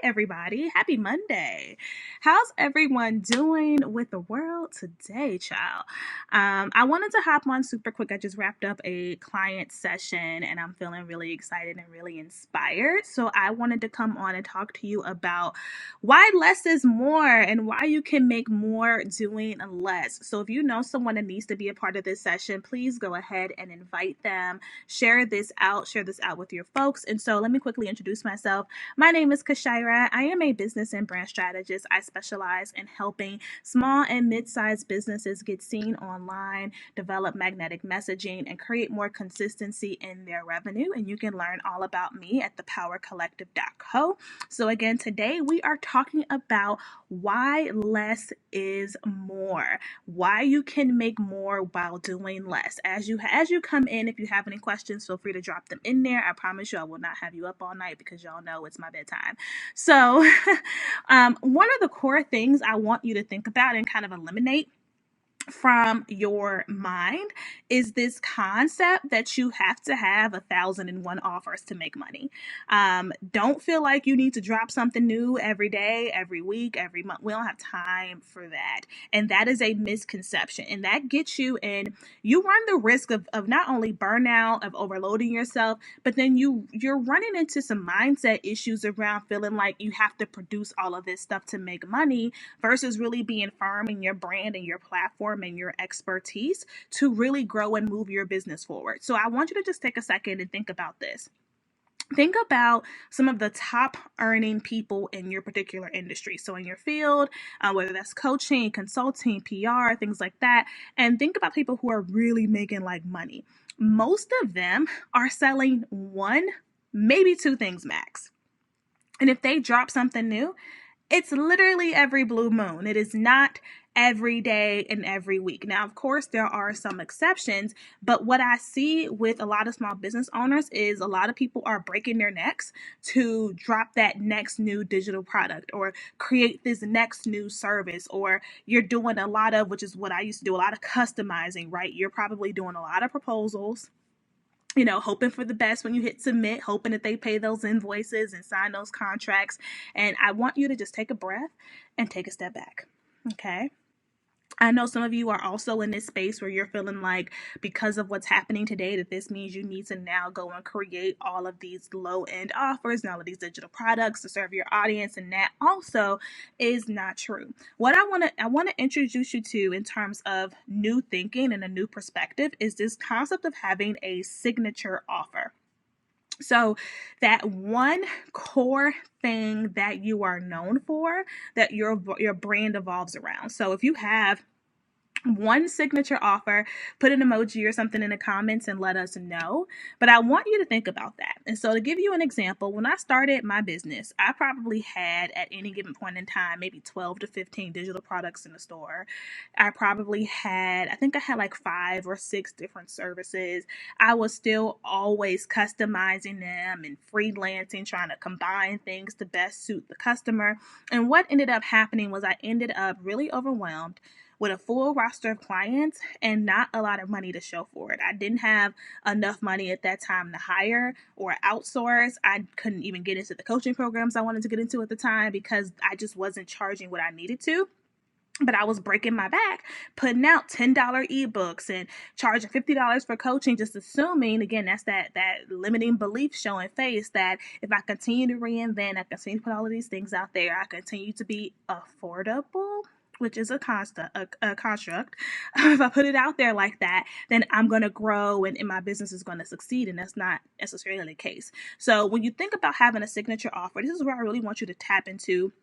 everybody. Happy Monday. How's everyone doing with the world today, child? I wanted to hop on super quick. I just wrapped up a client session and I'm feeling really excited and really inspired. So I wanted to come on and talk to you about why less is more and why you can make more doing less. So if you know someone that needs to be a part of this session, please go ahead and invite them. Share this out with your folks. And so let me quickly introduce myself. My name is Kashaira. I am a business and brand strategist. I specialize in helping small and mid-sized businesses get seen online, develop magnetic messaging, and create more consistency in their revenue. And you can learn all about me at thepowercollective.co. So again, today we are talking about why less is more, why you can make more while doing less. As you come in, if you have any questions, feel free to drop them in there. I promise you I will not have you up all night because y'all know it's my bedtime. So one of the core things I want you to think about and kind of eliminate from your mind is this concept that you have to have 1,001 offers to make money. Don't feel like you need to drop something new every day, every week, every month. We don't have time for that. And that is a misconception. And that gets you in, you run the risk of not only burnout, of overloading yourself, but then you're running into some mindset issues around feeling like you have to produce all of this stuff to make money versus really being firm in your brand and your platform and your expertise to really grow and move your business forward. So I want you to just take a second and think about this. Think about some of the top earning people in your particular industry. So in your field, whether that's coaching, consulting, PR, things like that. And think about people who are really making like money. Most of them are selling one, maybe two things max. And if they drop something new, it's literally every blue moon. It is not every day and every week. Now, of course, there are some exceptions, but what I see with a lot of small business owners is a lot of people are breaking their necks to drop that next new digital product or create this next new service, or you're doing a lot of, which is what I used to do, a lot of customizing, right? You're probably doing a lot of proposals, hoping for the best when you hit submit, hoping that they pay those invoices and sign those contracts. And I want you to just take a breath and take a step back. Okay. I know some of you are also in this space where you're feeling like because of what's happening today, that this means you need to now go and create all of these low-end offers and all of these digital products to serve your audience. And that also is not true. What I want to introduce you to in terms of new thinking and a new perspective is this concept of having a signature offer. So that one core thing that you are known for, that your brand evolves around. So if you have one signature offer, put an emoji or something in the comments and let us know. But I want you to think about that. And so to give you an example, when I started my business, I probably had at any given point in time, maybe 12 to 15 digital products in the store. I think I had like 5 or 6 different services. I was still always customizing them and freelancing, trying to combine things to best suit the customer. And what ended up happening was I ended up really overwhelmed with a full roster of clients and not a lot of money to show for it. I didn't have enough money at that time to hire or outsource. I couldn't even get into the coaching programs I wanted to get into at the time because I just wasn't charging what I needed to. But I was breaking my back, putting out $10 ebooks and charging $50 for coaching, just assuming, again, that's that limiting belief showing face that if I continue to reinvent, I continue to put all of these things out there, I continue to be affordable, which is a construct. If I put it out there like that, then I'm going to grow and my business is going to succeed. And that's not necessarily the case. So when you think about having a signature offer, this is where I really want you to tap into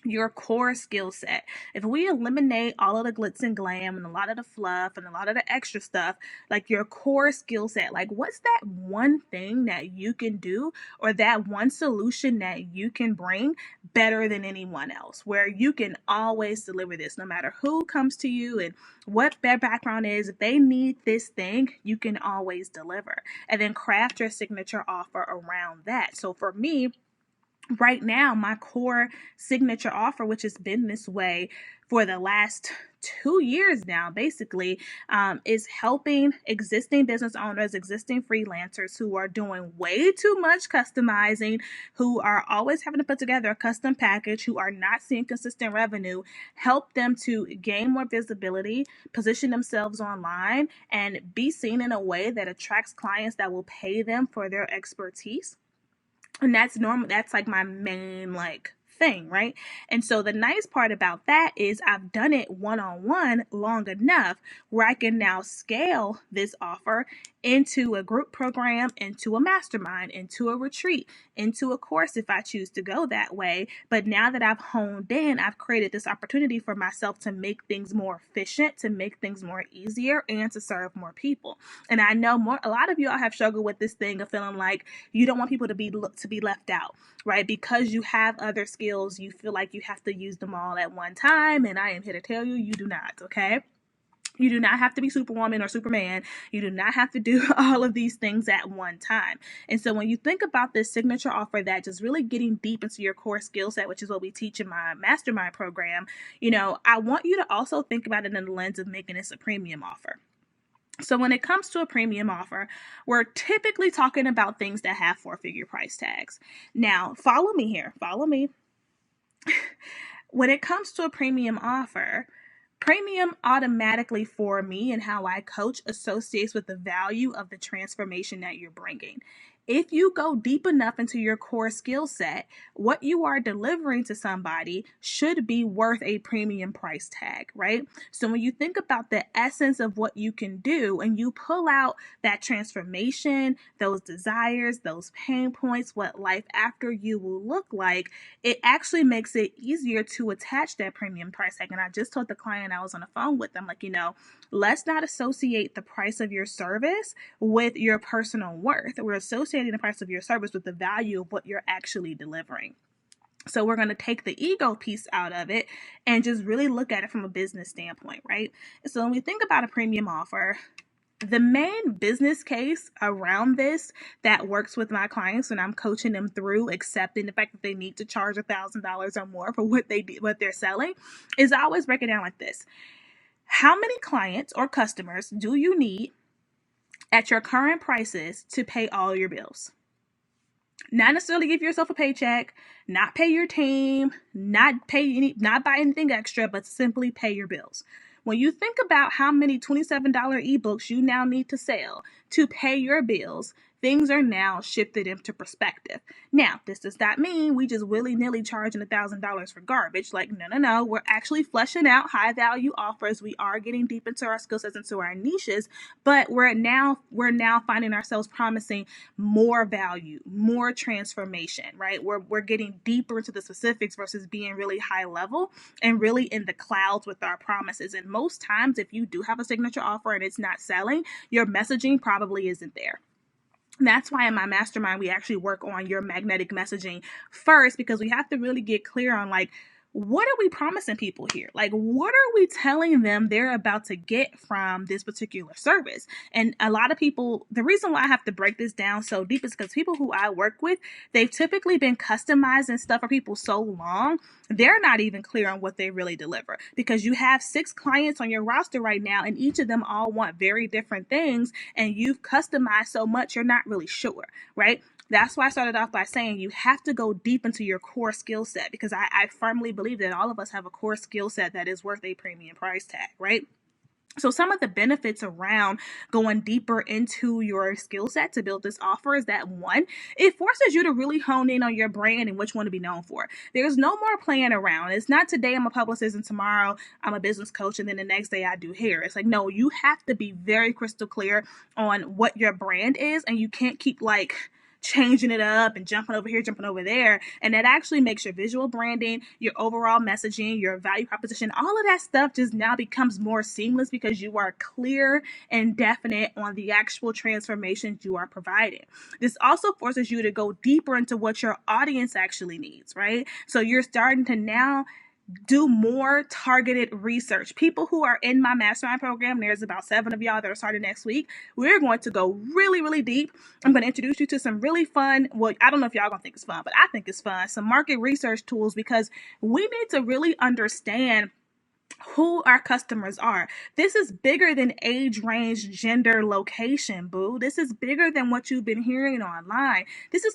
your core skill set. If we eliminate all of the glitz and glam and a lot of the fluff and a lot of the extra stuff, like your core skill set, like what's that one thing that you can do or that one solution that you can bring better than anyone else, where you can always deliver this no matter who comes to you and what their background is. If they need this thing, you can always deliver, and then craft your signature offer around that. So for me, right now, my core signature offer, which has been this way for the last 2 years now, basically, is helping existing business owners, existing freelancers who are doing way too much customizing, who are always having to put together a custom package, who are not seeing consistent revenue, help them to gain more visibility, position themselves online, and be seen in a way that attracts clients that will pay them for their expertise. And that's normal. That's like my main thing, right? And so the nice part about that is I've done it one-on-one long enough where I can now scale this offer into a group program, into a mastermind, into a retreat, into a course if I choose to go that way. But now that I've honed in, I've created this opportunity for myself to make things more efficient, to make things more easier, and to serve more people. And I know a lot of y'all have struggled with this thing of feeling like you don't want people to be left out, right? Because you have other skills, you feel like you have to use them all at one time. And I am here to tell you, you do not, okay? You do not have to be Superwoman or Superman. You do not have to do all of these things at one time. And so when you think about this signature offer, that just really getting deep into your core skill set, which is what we teach in my mastermind program, I want you to also think about it in the lens of making this a premium offer. So when it comes to a premium offer, we're typically talking about things that have 4-figure price tags. Now, follow me here. Follow me. When it comes to a premium offer, premium automatically for me and how I coach associates with the value of the transformation that you're bringing. If you go deep enough into your core skill set, what you are delivering to somebody should be worth a premium price tag, right? So when you think about the essence of what you can do and you pull out that transformation, those desires, those pain points, what life after you will look like, it actually makes it easier to attach that premium price tag. And I just told the client I was on the phone with them, let's not associate the price of your service with your personal worth. We're associating the price of your service with the value of what you're actually delivering. So we're going to take the ego piece out of it and just really look at it from a business standpoint, right? So when we think about a premium offer, the main business case around this that works with my clients when I'm coaching them through accepting the fact that they need to charge $1,000 or more for what they're selling is I always break it down like this. How many clients or customers do you need at your current prices to pay all your bills? Not necessarily give yourself a paycheck, not pay your team, not buy anything extra, but simply pay your bills. When you think about how many $27 ebooks you now need to sell to pay your bills, things are now shifted into perspective. Now, this does not mean we just willy-nilly charging $1,000 for garbage. No. We're actually fleshing out high value offers. We are getting deep into our skill sets, into our niches, but we're now finding ourselves promising more value, more transformation, right? We're getting deeper into the specifics versus being really high level and really in the clouds with our promises. And most times, if you do have a signature offer and it's not selling, your messaging probably isn't there. That's why in my mastermind, we actually work on your magnetic messaging first, because we have to really get clear on what are we promising people here? What are we telling them they're about to get from this particular service? And a lot of people, the reason why I have to break this down so deep is because people who I work with, they've typically been customizing stuff for people so long, they're not even clear on what they really deliver. Because you have 6 clients on your roster right now, and each of them all want very different things, and you've customized so much, you're not really sure, right? That's why I started off by saying you have to go deep into your core skill set, because I firmly believe that all of us have a core skill set that is worth a premium price tag, right? So some of the benefits around going deeper into your skill set to build this offer is that, one, it forces you to really hone in on your brand and which one to be known for. There's no more playing around. It's not today I'm a publicist and tomorrow I'm a business coach and then the next day I do hair. It's no, you have to be very crystal clear on what your brand is, and you can't keep changing it up and jumping over here, jumping over there. And that actually makes your visual branding, your overall messaging, your value proposition, all of that stuff just now becomes more seamless because you are clear and definite on the actual transformations you are providing. This also forces you to go deeper into what your audience actually needs, right? So you're starting to now do more targeted research. People who are in my mastermind program, there's about 7 of y'all that are starting next week. We're going to go really, really deep. I'm going to introduce you to some really fun, well, I don't know if y'all gonna think it's fun, but I think it's fun, some market research tools, because we need to really understand who our customers are. This is bigger than age range, gender, location, boo. This is bigger than what you've been hearing online.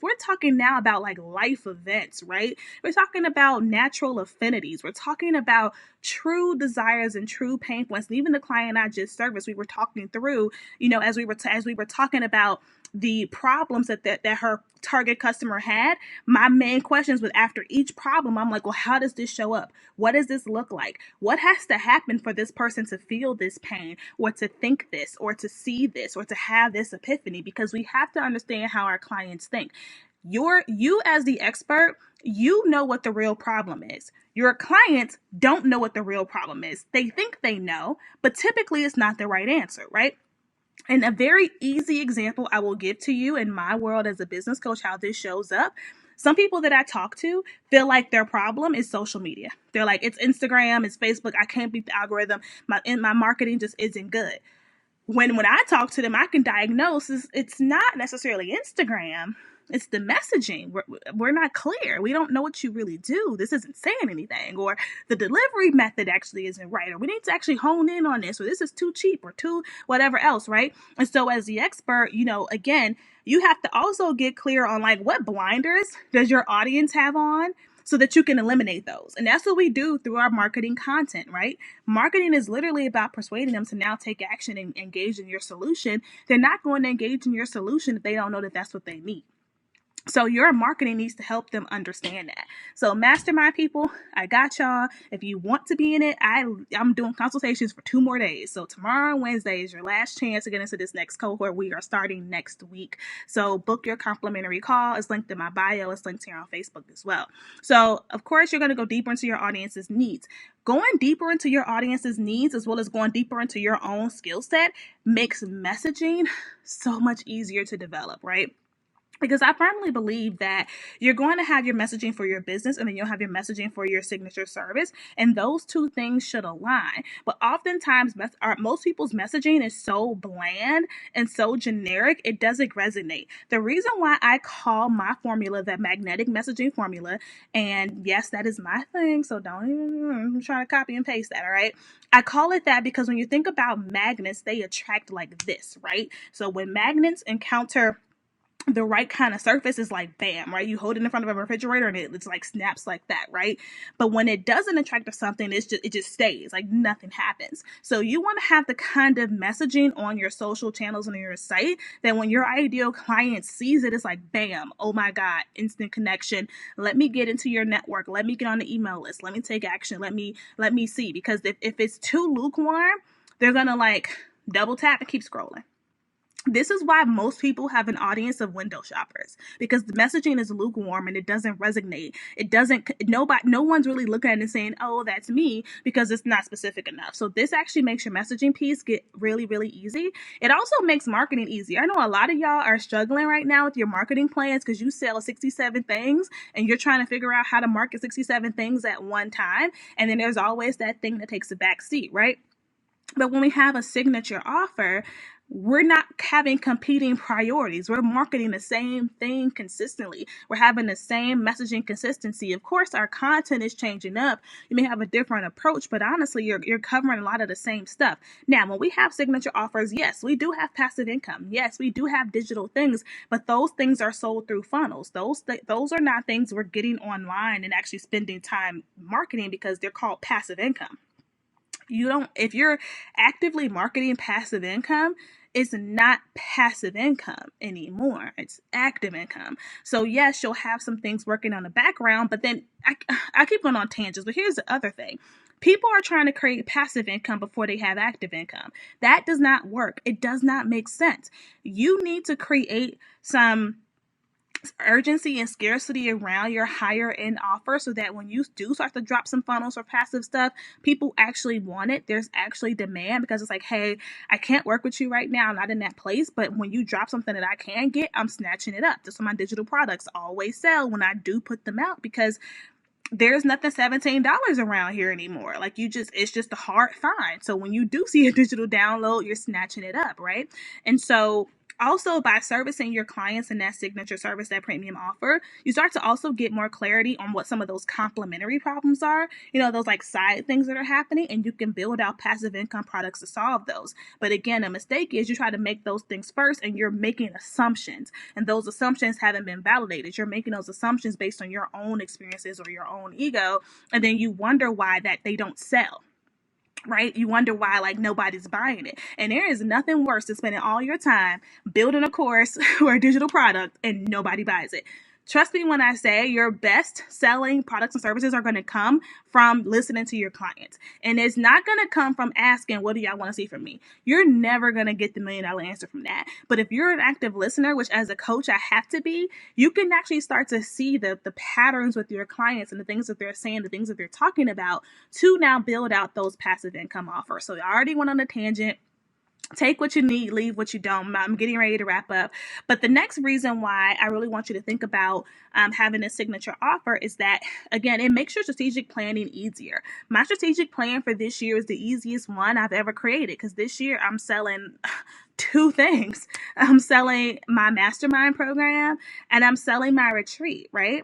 We're talking now about like life events, right? We're talking about natural affinities. We're talking about true desires and true pain points. And even the client I just serviced, we were talking through, as we were talking about the problems that her target customer had. My main questions was, after each problem, I'm like, well, how does this show up? What does this look like? What has to happen for this person to feel this pain, or to think this, or to see this, or to have this epiphany? Because we have to understand how our clients think. You as the expert, you know what the real problem is. Your clients don't know what the real problem is. They think they know, but typically it's not the right answer, right? And a very easy example I will give to you in my world as a business coach, how this shows up. Some people that I talk to feel like their problem is social media. They're like, it's Instagram, it's Facebook. I can't beat the algorithm. My marketing just isn't good. When I talk to them, I can diagnose it's not necessarily Instagram. It's the messaging. We're not clear. We don't know what you really do. This isn't saying anything, or the delivery method actually isn't right, or we need to actually hone in on this, or this is too cheap, or too whatever else, right? And so as the expert, again, you have to also get clear on like, what blinders does your audience have on, so that you can eliminate those. And that's what we do through our marketing content, right? Marketing is literally about persuading them to now take action and engage in your solution. They're not going to engage in your solution if they don't know that that's what they need. So your marketing needs to help them understand that. So mastermind people, I got y'all. If you want to be in it, I'm doing consultations for 2 more days. So tomorrow and Wednesday is your last chance to get into this next cohort. We are starting next week. So book your complimentary call. It's linked in my bio. It's linked here on Facebook as well. So of course, you're going to go deeper into your audience's needs. Going deeper into your audience's needs, as well as going deeper into your own skill set, makes messaging so much easier to develop, right? Because I firmly believe that you're going to have your messaging for your business, and then you'll have your messaging for your signature service. And those two things should align. But oftentimes, most people's messaging is so bland and so generic, it doesn't resonate. The reason why I call my formula the magnetic messaging formula, and yes, that is my thing, so don't even try to copy and paste that, all right? I call it that because when you think about magnets, they attract like this, right? So when magnets encounter the right kind of surface, is like bam, right? You hold it in front of a refrigerator and it's like snaps like that, right? But when it doesn't attract to something, it just stays, like nothing happens. So you want to have the kind of messaging on your social channels and on your site that when your ideal client sees it, it's like bam, oh my God, instant connection. Let me get into your network. Let me get on the email list. Let me take action. Let me see. Because if it's too lukewarm, they're gonna like double tap and keep scrolling. This is why most people have an audience of window shoppers, because the messaging is lukewarm and it doesn't resonate. No one's really looking at it and saying, oh, that's me, because it's not specific enough. So this actually makes your messaging piece get really, really easy. It also makes marketing easier. I know a lot of y'all are struggling right now with your marketing plans because you sell 67 things and you're trying to figure out how to market 67 things at one time. And then there's always that thing that takes a back seat, right? But when we have a signature offer, we're not having competing priorities. We're marketing the same thing consistently. We're having the same messaging consistency. Of course, our content is changing up. You may have a different approach, but honestly, you're covering a lot of the same stuff. Now, when we have signature offers, yes, we do have passive income. Yes, we do have digital things, but those things are sold through funnels. Those are not things we're getting online and actually spending time marketing, because they're called passive income. If you're actively marketing passive income, it's not passive income anymore. It's active income. So yes, you'll have some things working on the background, but then I keep going on tangents, but here's the other thing. People are trying to create passive income before they have active income. That does not work. It does not make sense. You need to create some urgency and scarcity around your higher end offer, so that when you do start to drop some funnels or passive stuff, people actually want it. There's actually demand, because it's like, hey, I can't work with you right now. I'm not in that place. But when you drop something that I can get, I'm snatching it up. That's why my digital products always sell when I do put them out, because there's nothing $17 around here anymore. Like it's just a hard find. So when you do see a digital download, you're snatching it up, right? And so also by servicing your clients in that signature service, that premium offer, you start to also get more clarity on what some of those complementary problems are, those like side things that are happening, and you can build out passive income products to solve those. But again, a mistake is you try to make those things first and you're making assumptions, and those assumptions haven't been validated. You're making those assumptions based on your own experiences or your own ego, and then you wonder why that they don't sell. Right? You wonder why like nobody's buying it. And there is nothing worse than spending all your time building a course or a digital product and nobody buys it. Trust me when I say your best selling products and services are going to come from listening to your clients. And it's not going to come from asking, what do y'all want to see from me? You're never going to get the $1 million answer from that. But if you're an active listener, which as a coach I have to be, you can actually start to see the patterns with your clients and the things that they're saying, the things that they're talking about, to now build out those passive income offers. So I already went on a tangent. Take what you need, leave what you don't. I'm getting ready to wrap up. But the next reason why I really want you to think about having a signature offer is that, again, it makes your strategic planning easier. My strategic plan for this year is the easiest one I've ever created, because this year I'm selling two things. I'm selling my mastermind program and I'm selling my retreat, right?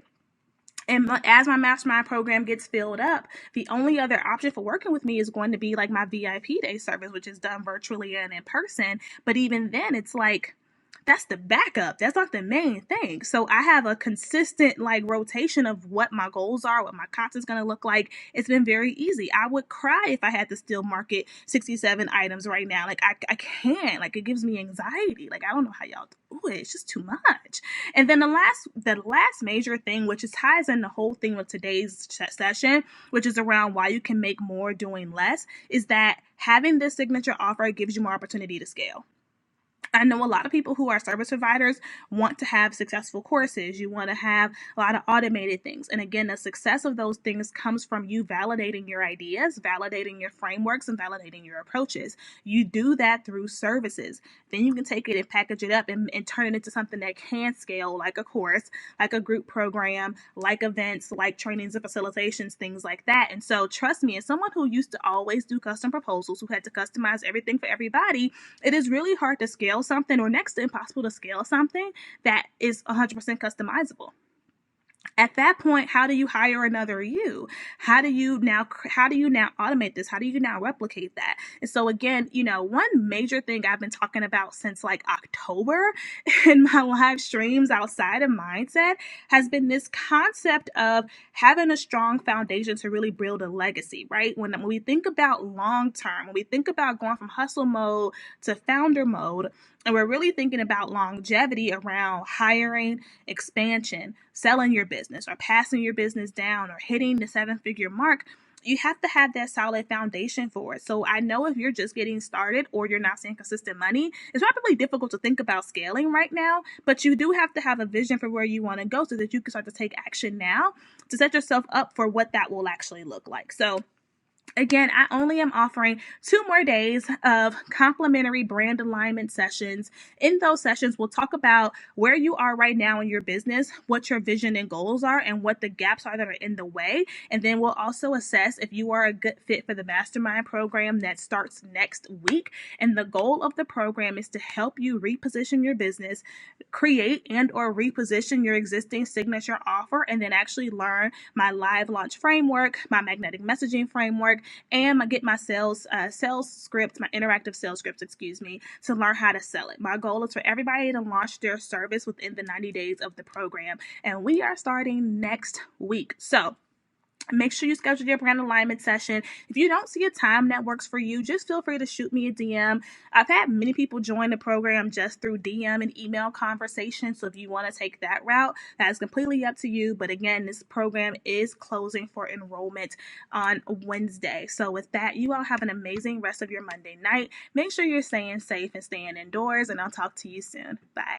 And as my mastermind program gets filled up, the only other option for working with me is going to be like my VIP day service, which is done virtually and in person. But even then, it's like, that's the backup. That's not the main thing. So I have a consistent like rotation of what my goals are, what my content's going to look like. It's been very easy. I would cry if I had to still market 67 items right now. Like I can't, like it gives me anxiety. Like I don't know how y'all do it. It's just too much. And then the last major thing, which is ties in the whole thing with today's session, which is around why you can make more doing less, is that having this signature offer gives you more opportunity to scale. I know a lot of people who are service providers want to have successful courses. You want to have a lot of automated things. And again, the success of those things comes from you validating your ideas, validating your frameworks, and validating your approaches. You do that through services. Then you can take it and package it up and turn it into something that can scale, like a course, like a group program, like events, like trainings and facilitations, things like that. And so trust me, as someone who used to always do custom proposals, who had to customize everything for everybody, it is really hard to scale something, or next to impossible to scale something that is 100% customizable. At that point, how do you hire another you? How do you now automate this? How do you now replicate that? And so again, one major thing I've been talking about since like October in my live streams outside of mindset has been this concept of having a strong foundation to really build a legacy, right? When we think about long term, when we think about going from hustle mode to founder mode, and we're really thinking about longevity around hiring, expansion, selling your business, or passing your business down, or hitting the 7-figure mark, you have to have that solid foundation for it. So I know if you're just getting started or you're not seeing consistent money, it's probably difficult to think about scaling right now, but you do have to have a vision for where you want to go so that you can start to take action now to set yourself up for what that will actually look like. So again, I only am offering 2 more days of complimentary brand alignment sessions. In those sessions, we'll talk about where you are right now in your business, what your vision and goals are, and what the gaps are that are in the way. And then we'll also assess if you are a good fit for the mastermind program that starts next week. And the goal of the program is to help you reposition your business, create and or reposition your existing signature offer, and then actually learn my live launch framework, my magnetic messaging framework, and get my sales script, my interactive sales scripts, to learn how to sell it. My goal is for everybody to launch their service within the 90 days of the program, and we are starting next week. So make sure you schedule your brand alignment session. If you don't see a time that works for you, just feel free to shoot me a DM. I've had many people join the program just through DM and email conversation. So if you want to take that route, that is completely up to you. But again, this program is closing for enrollment on Wednesday. So with that, you all have an amazing rest of your Monday night. Make sure you're staying safe and staying indoors, and I'll talk to you soon. Bye.